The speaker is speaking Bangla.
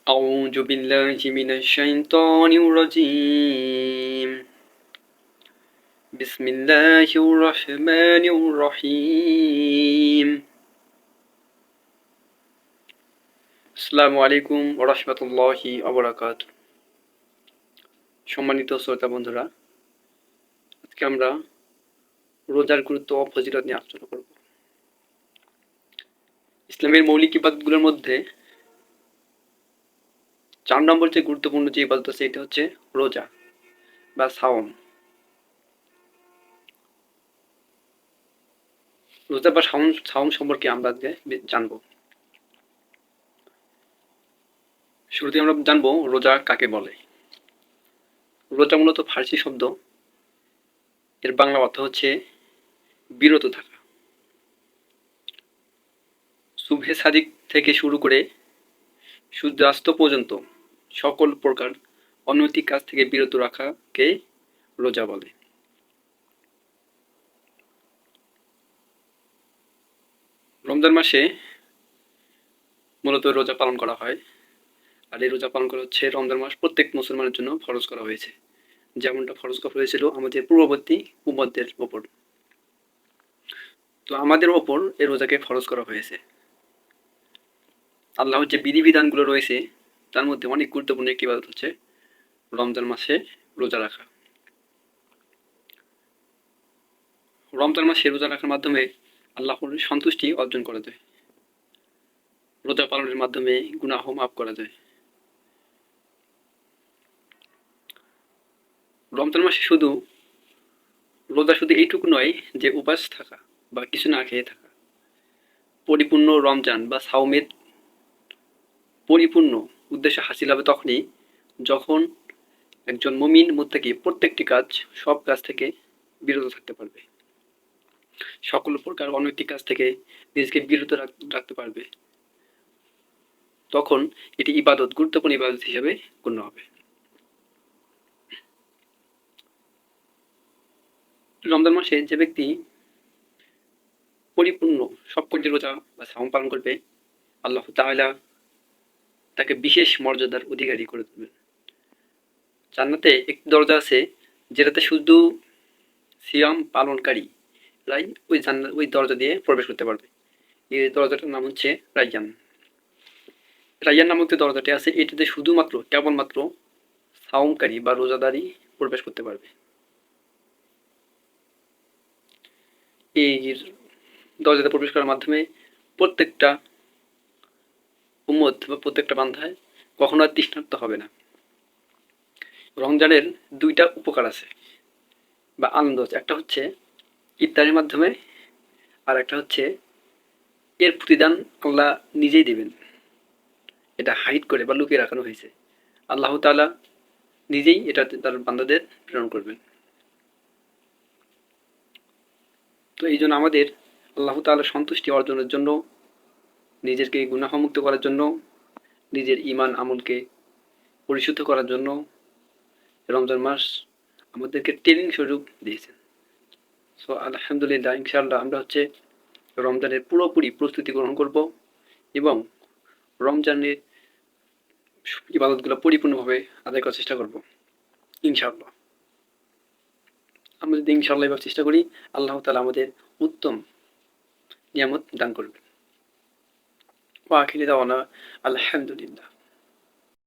أعوذ بالله من الشيطان الرجيم بسم الله الرحمن الرحيم আসসালামু আলাইকুম ওয়া রাহমাতুল্লাহি ওয়া বারাকাতুহু। সম্মানিত শ্রোতা বন্ধুরা, আজকে আমরা রোজার গুরুত্ব ও ফজিলত নিয়ে আলোচনা করব। ইসলামের মৌলিক ইবাদতগুলোর মধ্যে 4 নম্বর যে গুরুত্বপূর্ণ যে ইবাদত আছে এটা হচ্ছে রোজা বা সাওম। রোজা বা সাওম সম্পর্কে আমরা আজকে জানবো। শুরুতে আমরা জানবো রোজা কাকে বলে। রোজা মূলত ফার্সি শব্দ, এর বাংলা অর্থ হচ্ছে বিরত থাকা। সুবহে সাদিক থেকে শুরু করে সূর্যাস্ত পর্যন্ত সকল প্রকার অনৈতিক কাজ থেকে বিরত রাখাকে রোজা বলে। রমজান মাসে মূলত রোজা পালন করা হয়, আর এই রোজা পালন করা হচ্ছে রমজান মাস প্রত্যেক মুসলমানের জন্য ফরজ করা হয়েছে, যেমনটা ফরজ করা হয়েছিল আমাদের পূর্ববর্তী উম্মতদের ওপর। তো আমাদের ওপর এই রোজাকে ফরজ করা হয়েছে। আল্লাহর যে বিধিবিধানগুলো রয়েছে তার মধ্যে অনেক গুরুত্বপূর্ণ একটি ইবাদত হচ্ছে রমজান মাসে রোজা রাখা। রমজান মাসে রোজা রাখার মাধ্যমে আল্লাহর সন্তুষ্টি অর্জন করা যায়। রোজা পালনের মাধ্যমে গুনাহ মাফ করা যায়। রমজান মাসে রোজা শুধু এইটুকু নয় যে উপাস থাকা বা কিছু না খেয়ে থাকা। পরিপূর্ণ রমজান বা সাওমের পরিপূর্ণ উদ্দেশ্য হাসিল হবে তখনই যখন একজন মুমিন মুত্তাকি প্রত্যেকটি কাজ, সব কাজ থেকে বিরত থাকতে পারবে, সকল প্রকার অনৈতিক কাজ থেকে নিজেকে বিরত রাখতে পারবে। তখন এটি ইবাদত, গুরুত্বপূর্ণ ইবাদত হিসেবে গণ্য হবে। রমজান মাসে যে ব্যক্তি পরিপূর্ণ সবকটি রোজা বা সাওম পালন করবে, আল্লাহ তাআলা তাকে বিশেষ মর্যাদার অধিকারী করে তুলবেন। জান্নাতে একটি দরজা আছে যেটাতে শুধু সিয়াম পালনকারীরাই ওই দরজা দিয়ে প্রবেশ করতে পারবে। এই দরজাটার নাম হচ্ছে রাইয়ান। রাইয়ান নামক যে দরজাটি আছে এটাতে শুধুমাত্র কেবলমাত্র সাওমকারী বা রোজাদারই প্রবেশ করতে পারবে। এই দরজাতে প্রবেশ করার মাধ্যমে প্রত্যেকটা উম্মত বা প্রত্যেকটা বান্ধায় কখনো আর তৃষ্ণার্ত হবে না। রমজানের দুইটা উপকার আছে বা আনন্দ আছে, একটা হচ্ছে ইফতারের মাধ্যমে, আর একটা হচ্ছে এর প্রতিদান আল্লাহ নিজেই দিবেন। এটা হাইড করে বা লুকিয়ে রাখানো হয়েছে। আল্লাহ তাআলা নিজেই এটা তার বান্দাদের প্রেরণ করবেন। তো এই জন্য আমাদের আল্লাহ তাআলার সন্তুষ্টি অর্জনের জন্য, নিজেকে গুনাহমুক্ত করার জন্য, নিজের ঈমান আমলকে পরিশুদ্ধ করার জন্য রমজান মাস আমাদেরকে ট্রেনিং স্বরূপ দিয়েছেন। সো আলহামদুলিল্লাহ, ইনশাআল্লাহ আমরা হচ্ছে রমজানের পুরোপুরি প্রস্তুতি গ্রহণ করব এবং রমজানের ইবাদতগুলো পরিপূর্ণভাবে আদায় করার চেষ্টা করব ইনশাআল্লাহ। আমরা যদি ইনশাআল্লাহ এবার চেষ্টা করি, আল্লাহ তাআলা আমাদের উত্তম নিয়ামত দান করবেন। ওয়া আখিরি দাওয়ানা আলহামদুলিল্লাহ।